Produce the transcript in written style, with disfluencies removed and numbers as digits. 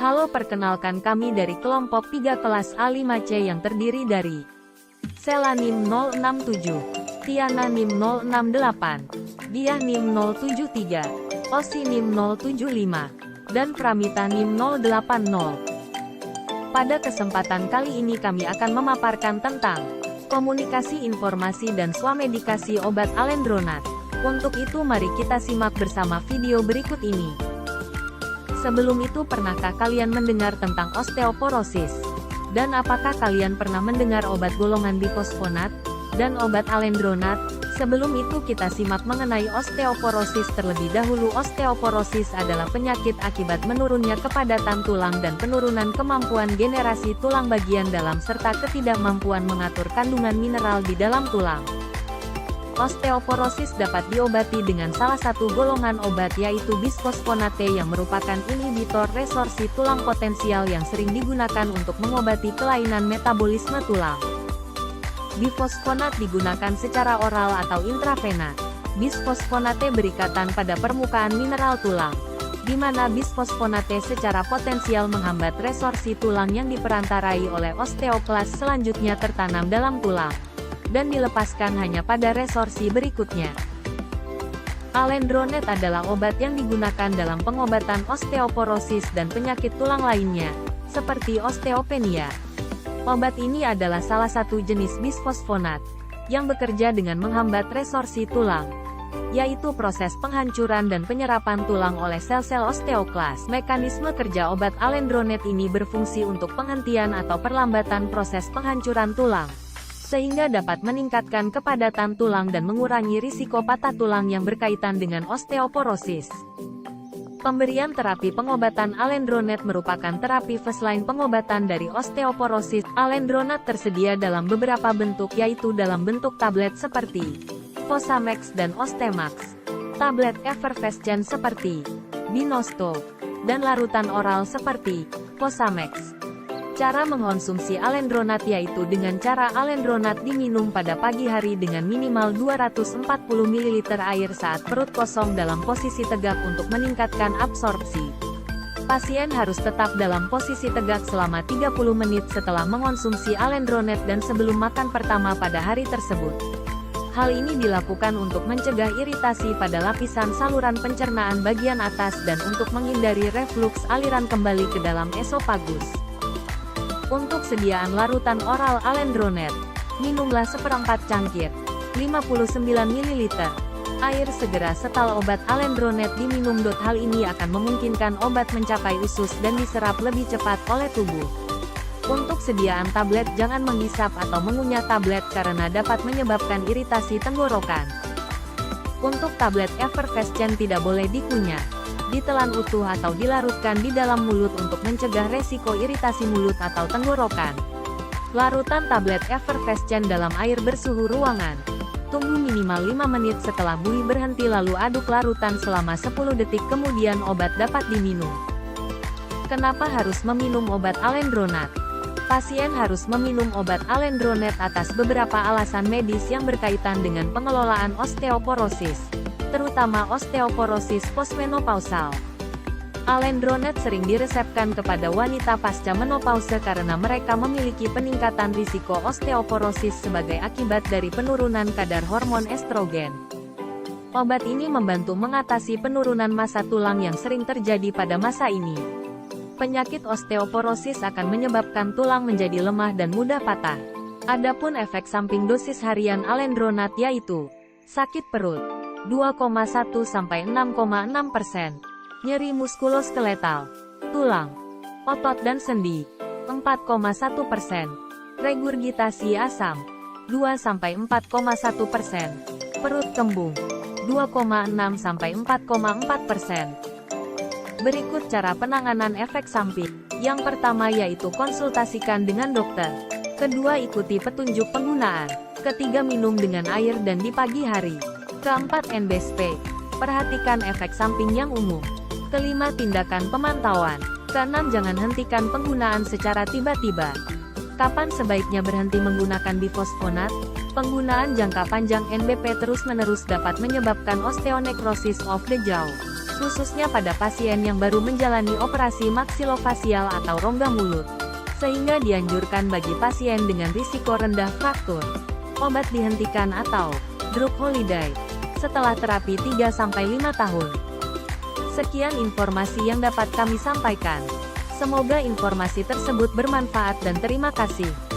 Halo, perkenalkan kami dari kelompok 3 kelas A5C yang terdiri dari Sela NIM 067, Tiana NIM 068, Diah NIM 073, Osi NIM 075, dan Pramita NIM 080. Pada kesempatan kali ini kami akan memaparkan tentang komunikasi informasi dan swamedikasi obat alendronat. Untuk itu mari kita simak bersama video berikut ini. Sebelum itu, pernahkah kalian mendengar tentang osteoporosis? Dan apakah kalian pernah mendengar obat golongan bifosfonat dan obat alendronat? Sebelum itu kita simak mengenai osteoporosis terlebih dahulu. Osteoporosis adalah penyakit akibat menurunnya kepadatan tulang dan penurunan kemampuan generasi tulang bagian dalam serta ketidakmampuan mengatur kandungan mineral di dalam tulang. Osteoporosis dapat diobati dengan salah satu golongan obat, yaitu bisfosfonate, yang merupakan inhibitor resorsi tulang potensial yang sering digunakan untuk mengobati kelainan metabolisme tulang. Bifosfonat digunakan secara oral atau intravena. Bisfosfonate berikatan pada permukaan mineral tulang, di mana bisfosfonate secara potensial menghambat resorsi tulang yang diperantarai oleh osteoklas selanjutnya tertanam dalam tulang, dan dilepaskan hanya pada resorsi berikutnya. Alendronat adalah obat yang digunakan dalam pengobatan osteoporosis dan penyakit tulang lainnya, seperti osteopenia. Obat ini adalah salah satu jenis bisfosfonat, yang bekerja dengan menghambat resorsi tulang, yaitu proses penghancuran dan penyerapan tulang oleh sel-sel osteoklas. Mekanisme kerja obat alendronat ini berfungsi untuk penghentian atau perlambatan proses penghancuran tulang, sehingga dapat meningkatkan kepadatan tulang dan mengurangi risiko patah tulang yang berkaitan dengan osteoporosis. Pemberian terapi pengobatan alendronat merupakan terapi first-line pengobatan dari osteoporosis. Alendronat tersedia dalam beberapa bentuk, yaitu dalam bentuk tablet seperti Fosamax dan Ostemax, tablet Effervescent seperti Binosto, dan larutan oral seperti Fosamax. Cara mengkonsumsi alendronat yaitu dengan cara alendronat diminum pada pagi hari dengan minimal 240 ml air saat perut kosong dalam posisi tegak untuk meningkatkan absorpsi. Pasien harus tetap dalam posisi tegak selama 30 menit setelah mengkonsumsi alendronat dan sebelum makan pertama pada hari tersebut. Hal ini dilakukan untuk mencegah iritasi pada lapisan saluran pencernaan bagian atas dan untuk menghindari refluks aliran kembali ke dalam esofagus. Untuk sediaan larutan oral alendronat, minumlah seperempat cangkir, 59 ml, air segera setelah obat alendronat diminum. Hal ini akan memungkinkan obat mencapai usus dan diserap lebih cepat oleh tubuh. Untuk sediaan tablet, jangan menghisap atau mengunyah tablet karena dapat menyebabkan iritasi tenggorokan. Untuk tablet Effervescent tidak boleh dikunyah, ditelan utuh atau dilarutkan di dalam mulut untuk mencegah resiko iritasi mulut atau tenggorokan. Larutan tablet Effervescent dalam air bersuhu ruangan. Tunggu minimal 5 menit setelah buih berhenti, lalu aduk larutan selama 10 detik, kemudian obat dapat diminum. Kenapa harus meminum obat alendronat? Pasien harus meminum obat alendronat atas beberapa alasan medis yang berkaitan dengan pengelolaan osteoporosis, terutama osteoporosis postmenopausal. Alendronat sering diresepkan kepada wanita pasca menopause karena mereka memiliki peningkatan risiko osteoporosis sebagai akibat dari penurunan kadar hormon estrogen. Obat ini membantu mengatasi penurunan massa tulang yang sering terjadi pada masa ini. Penyakit osteoporosis akan menyebabkan tulang menjadi lemah dan mudah patah. Adapun efek samping dosis harian alendronat yaitu sakit perut 2,1–6,6%, nyeri muskuloskeletal, tulang, otot dan sendi 4,1%, regurgitasi asam 2–4,1%, perut kembung 2,6–4,4%. Berikut cara penanganan efek samping. Yang pertama yaitu konsultasikan dengan dokter. Kedua, ikuti petunjuk penggunaan. Ketiga, minum dengan air dan di pagi hari. Keempat, NBSP. Perhatikan efek samping yang umum. Kelima, tindakan pemantauan. Keenam, jangan hentikan penggunaan secara tiba-tiba. Kapan sebaiknya berhenti menggunakan bifosfonat? Penggunaan jangka panjang NBP terus-menerus dapat menyebabkan osteonekrosis of the jaw. khususnya pada pasien yang baru menjalani operasi maksilofasial atau rongga mulut, sehingga dianjurkan bagi pasien dengan risiko rendah fraktur. Obat dihentikan atau drug holiday setelah terapi 3-5 tahun. Sekian informasi yang dapat kami sampaikan. Semoga informasi tersebut bermanfaat dan terima kasih.